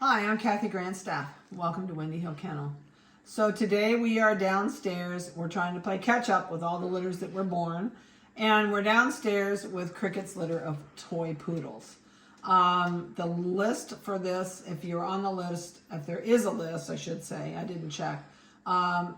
Hi, I'm Kathy Grandstaff. Welcome to Windy Hill Kennel. So today we are downstairs. We're trying to play catch up with all the litters that were born. And we're downstairs with Cricket's litter of toy poodles. The list for this, if you're on the list, if there is a list, I should say, I didn't check.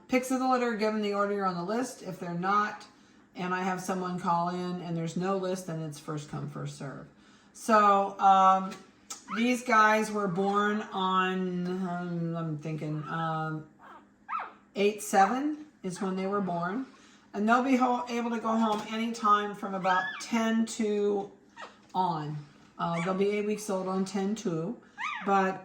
Pics of the litter given the order you're on the list. If they're not, and I have someone call in and there's no list, then it's first come, first serve. So, these guys were born on, I'm thinking, 8/7 is when they were born. And they'll be able to go home anytime from about 10/2 on. They'll be 8 weeks old on 10/2. But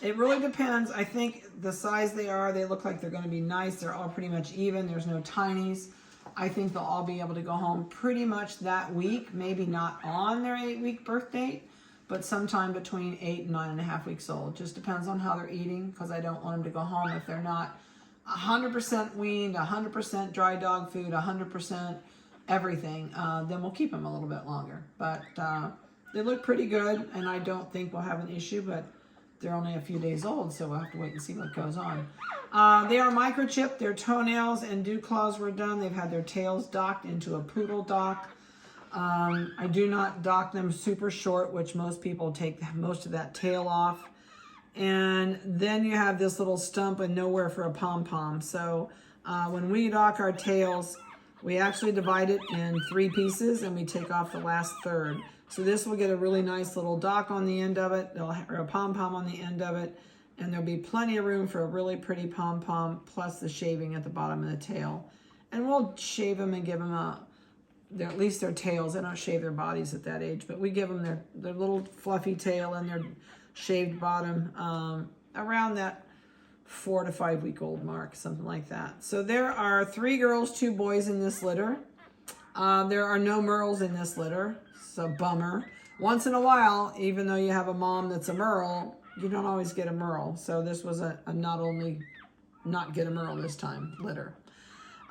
it really depends. I think the size they are, they look like they're going to be nice. They're all pretty much even. There's no tinies. I think they'll all be able to go home pretty much that week. Maybe not on their 8-week birth date, but sometime between 8 and 9.5 weeks old. Just depends on how they're eating, because I don't want them to go home if they're not 100% weaned, 100% dry dog food, 100% everything. Then we'll keep them a little bit longer. But they look pretty good, and I don't think we'll have an issue, but they're only a few days old, so we'll have to wait and see what goes on. They are microchipped. Their toenails and dew claws were done. They've had their tails docked into a poodle dock. I do not dock them super short, which most people take most of that tail off. And then you have this little stump and nowhere for a pom-pom. So when we dock our tails, we actually divide it in 3 pieces and we take off the last third. So this will get a really nice little dock on the end of it, or a pom-pom on the end of it, and there'll be plenty of room for a really pretty pom-pom plus the shaving at the bottom of the tail. And we'll shave them and give them at least their tails. They don't shave their bodies at that age, but we give them their little fluffy tail and their shaved bottom around that 4 to 5 week old mark, something like that. So there are 3 girls, 2 boys in this litter. There are no Merles in this litter, so bummer. Once in a while, even though you have a mom that's a Merle, you don't always get a Merle. So this was a not get a Merle this time litter.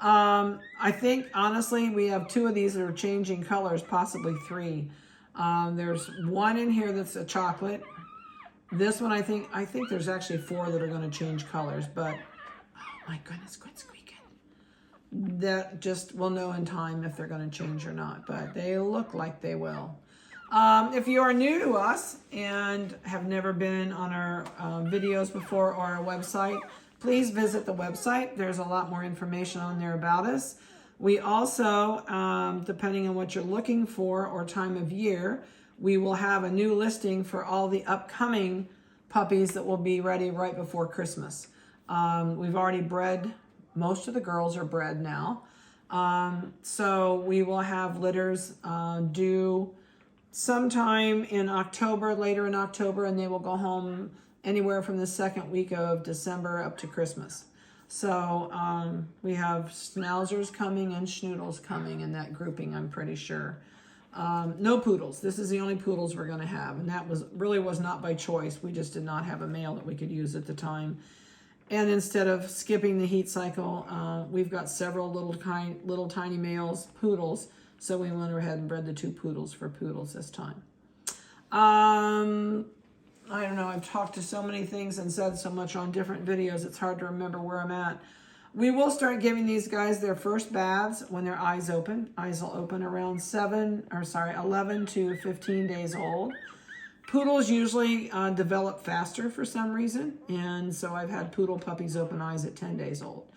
I think, honestly, we have 2 of these that are changing colors, possibly 3. There's one in here that's a chocolate. This one, I think there's actually 4 that are going to change colors, but, oh my goodness, quit squeaking. That just, we'll know in time if they're going to change or not, but they look like they will. If you are new to us and have never been on our videos before or our website, please visit the website. There's a lot more information on there about us. We also, depending on what you're looking for or time of year, we will have a new listing for all the upcoming puppies that will be ready right before Christmas. We've already bred, most of the girls are bred now. So we will have litters due sometime in October, later in October, and they will go home anywhere from the 2nd week of December up to Christmas. So we have schnauzers coming and schnoodles coming in that grouping, I'm pretty sure. No poodles. This is the only poodles we're going to have, and that was not by choice. We just did not have a male that we could use at the time. And instead of skipping the heat cycle, we've got several little tiny males, poodles, so we went ahead and bred the 2 poodles for poodles this time. I don't know, I've talked to so many things and said so much on different videos, it's hard to remember where I'm at. We will start giving these guys their first baths when their eyes open. Eyes will open around 11 to 15 days old. Poodles usually develop faster for some reason, and so I've had poodle puppies open eyes at 10 days old.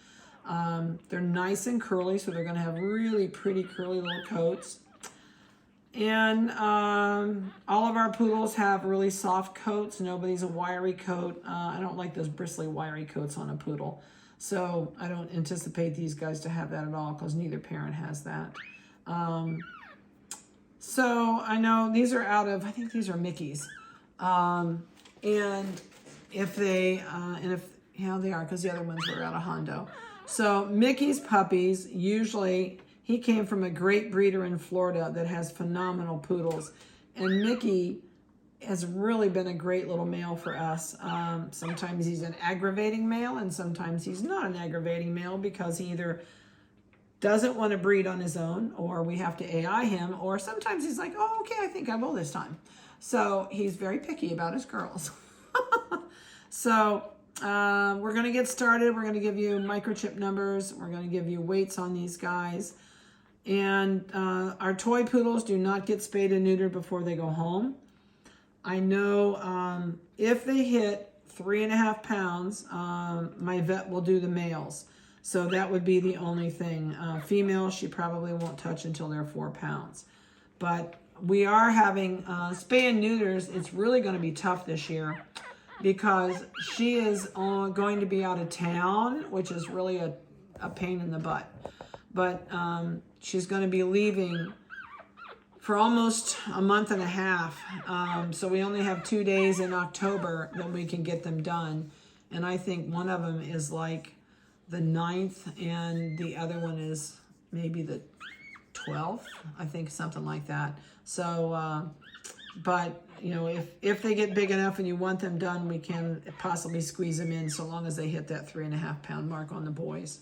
They're nice and curly, so they're going to have really pretty curly little coats. And all of our poodles have really soft coats. Nobody's a wiry coat. I don't like those bristly, wiry coats on a poodle. So I don't anticipate these guys to have that at all, because neither parent has that. So I know these are out of, I think these are Mickey's. And if they, yeah, they are, because the other ones were out of Hondo. So Mickey's puppies, usually, he came from a great breeder in Florida that has phenomenal poodles. And Mickey has really been a great little male for us. Sometimes he's an aggravating male, and sometimes he's not an aggravating male, because he either doesn't want to breed on his own, or we have to AI him, or sometimes he's like, oh, okay, I think I will this time. So he's very picky about his girls. So we're going to get started. We're going to give you microchip numbers. We're going to give you weights on these guys. And our toy poodles do not get spayed and neutered before they go home. I know if they hit 3.5 pounds, my vet will do the males. So that would be the only thing. Females, she probably won't touch until they're 4 pounds. But we are having spay and neuters. It's really going to be tough this year because she is going to be out of town, which is really a pain in the butt. But she's going to be leaving for almost a month and a half. So we only have 2 days in October that we can get them done. And I think one of them is like the 9th and the other one is maybe the 12th, I think, something like that. So, but, you know, if they get big enough and you want them done, we can possibly squeeze them in so long as they hit that 3.5 pound mark on the boys.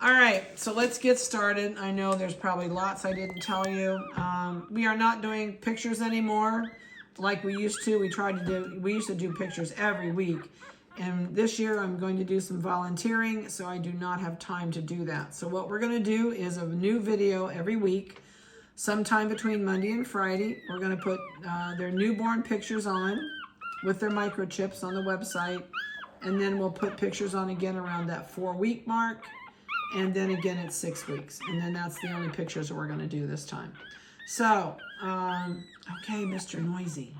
All right, so let's get started. I know there's probably lots I didn't tell you. We are not doing pictures anymore like we used to. We used to do pictures every week. And this year I'm going to do some volunteering, so I do not have time to do that. So what we're going to do is a new video every week, sometime between Monday and Friday. We're going to put their newborn pictures on with their microchips on the website. And then we'll put pictures on again around that 4-week mark. And then again at 6 weeks. And then that's the only pictures that we're going to do this time. So, okay, Mr. Noisy.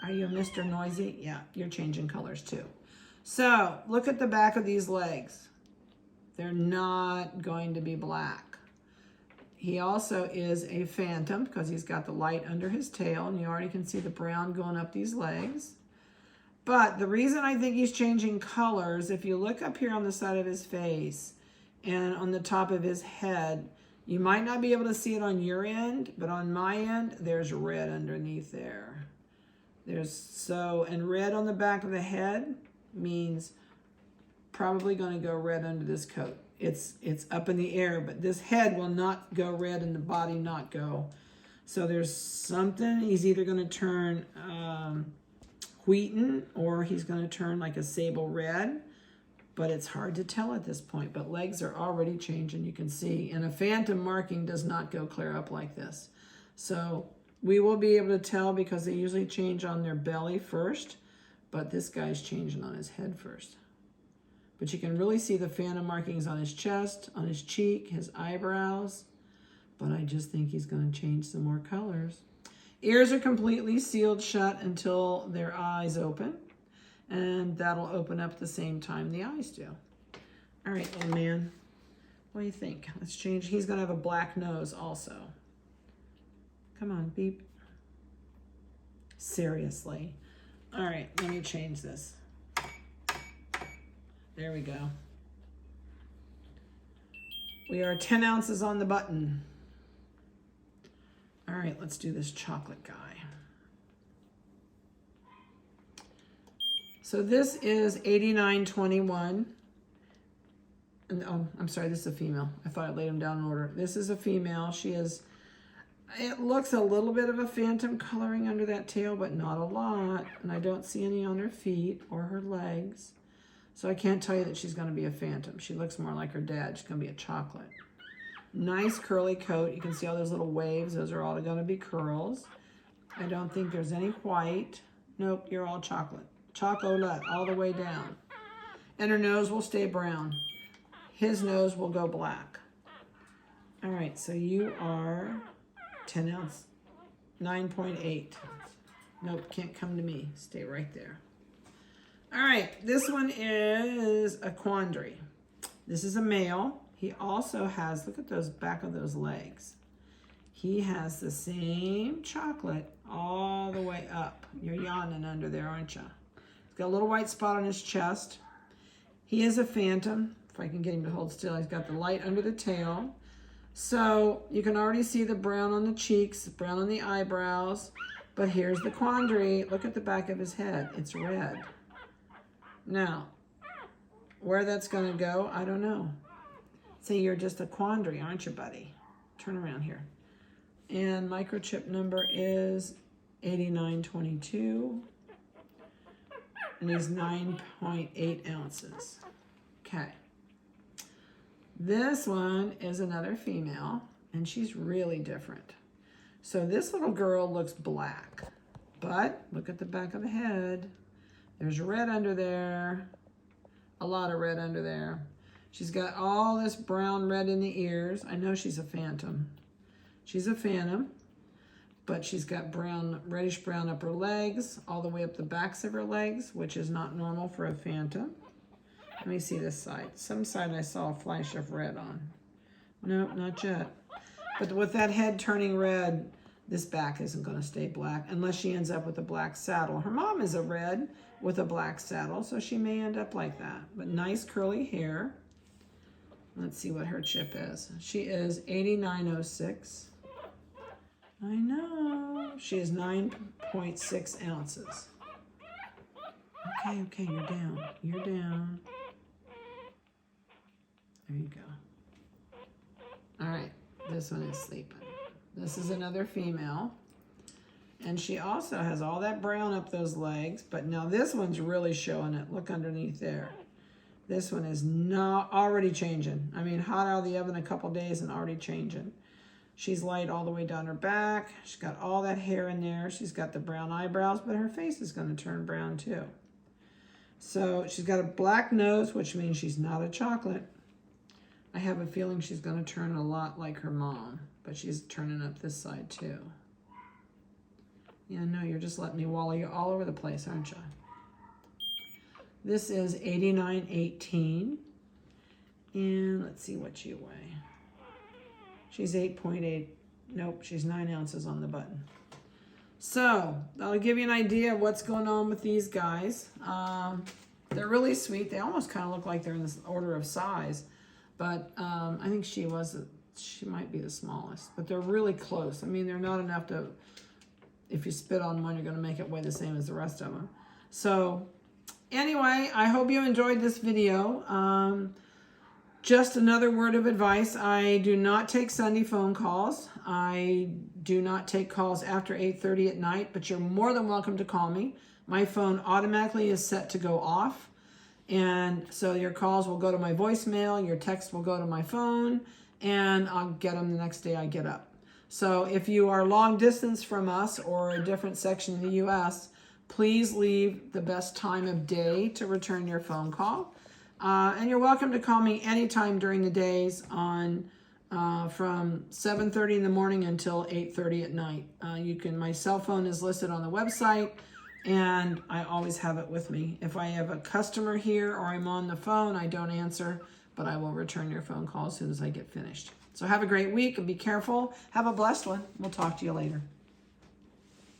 Are you Mr. Noisy? Yeah, you're changing colors too. So, look at the back of these legs. They're not going to be black. He also is a phantom because he's got the light under his tail. And you already can see the brown going up these legs. But the reason I think he's changing colors, if you look up here on the side of his face, and on the top of his head, you might not be able to see it on your end, but on my end, there's red underneath there. And red on the back of the head means probably going to go red under this coat. It's up in the air, but this head will not go red and the body not go. So there's something, he's either going to turn wheaten or he's going to turn like a sable red. But it's hard to tell at this point. But legs are already changing, you can see. And a phantom marking does not go clear up like this. So we will be able to tell because they usually change on their belly first. But this guy's changing on his head first. But you can really see the phantom markings on his chest, on his cheek, his eyebrows. But I just think he's going to change some more colors. Ears are completely sealed shut until their eyes open. And that'll open up at the same time the eyes do. All right, little man. What do you think? Let's change. He's going to have a black nose also. Come on, beep. Seriously. All right, let me change this. There we go. We are 10 ounces on the button. All right, let's do this chocolate guy. So this is 8921. And oh, I'm sorry, this is a female. I thought I laid them down in order. This is a female. She is, it looks a little bit of a phantom coloring under that tail, but not a lot. And I don't see any on her feet or her legs. So I can't tell you that she's going to be a phantom. She looks more like her dad. She's going to be a chocolate. Nice curly coat. You can see all those little waves. Those are all going to be curls. I don't think there's any white. Nope, you're all chocolate. Chocolate all the way down. And her nose will stay brown. His nose will go black. All right, so you are 10 ounce, 9.8. Nope, can't come to me. Stay right there. All right, this one is a quandary. This is a male. He also has, look at those back of those legs. He has the same chocolate all the way up. You're yawning under there, aren't you? He's got a little white spot on his chest. He is a phantom. If I can get him to hold still, he's got the light under the tail. So you can already see the brown on the cheeks, brown on the eyebrows. But here's the quandary. Look at the back of his head. It's red. Now, where that's going to go, I don't know. Say you're just a quandary, aren't you, buddy? Turn around here. And microchip number is 8922. and he's 9.8 ounces. Okay. This one is another female, and she's really different. So this little girl looks black, but look at the back of the head. There's red under there, a lot of red under there. She's got all this brown red in the ears. I know she's a phantom. She's a phantom, but she's got brown, reddish brown upper legs, all the way up the backs of her legs, which is not normal for a phantom. Let me see this side. Some side I saw a flash of red on. No, not yet. But with that head turning red, this back isn't going to stay black unless she ends up with a black saddle. Her mom is a red with a black saddle, so she may end up like that. But nice curly hair. Let's see what her chip is. She is 8906. I know. She is 9.6 ounces. Okay, you're down. You're down. There you go. All right, this one is sleeping. This is another female. And she also has all that brown up those legs, but now this one's really showing it. Look underneath there. This one is not already changing. I mean, hot out of the oven a couple days and already changing. She's light all the way down her back. She's got all that hair in there. She's got the brown eyebrows, but her face is going to turn brown too. So she's got a black nose, which means she's not a chocolate. I have a feeling she's going to turn a lot like her mom, but she's turning up this side too. Yeah, no, you're just letting me wallow you all over the place, aren't you? This is 8918. And let's see what you weigh. She's 8.8. Nope, she's 9 ounces on the button. So, I'll give you an idea of what's going on with these guys. They're really sweet. They almost kind of look like they're in this order of size. But I think she might be the smallest. But they're really close. I mean, they're not enough to, if you spit on one, you're going to make it weigh the same as the rest of them. So, anyway, I hope you enjoyed this video. Just another word of advice. I do not take Sunday phone calls. I do not take calls after 8:30 at night, but you're more than welcome to call me. My phone automatically is set to go off. And so your calls will go to my voicemail, your text will go to my phone, and I'll get them the next day I get up. So if you are long distance from us or a different section of the U.S., please leave the best time of day to return your phone call. And you're welcome to call me anytime during the days on from 7:30 in the morning until 8:30 at night. My cell phone is listed on the website, and I always have it with me. If I have a customer here or I'm on the phone, I don't answer, but I will return your phone call as soon as I get finished. So have a great week and be careful. Have a blessed one. We'll talk to you later.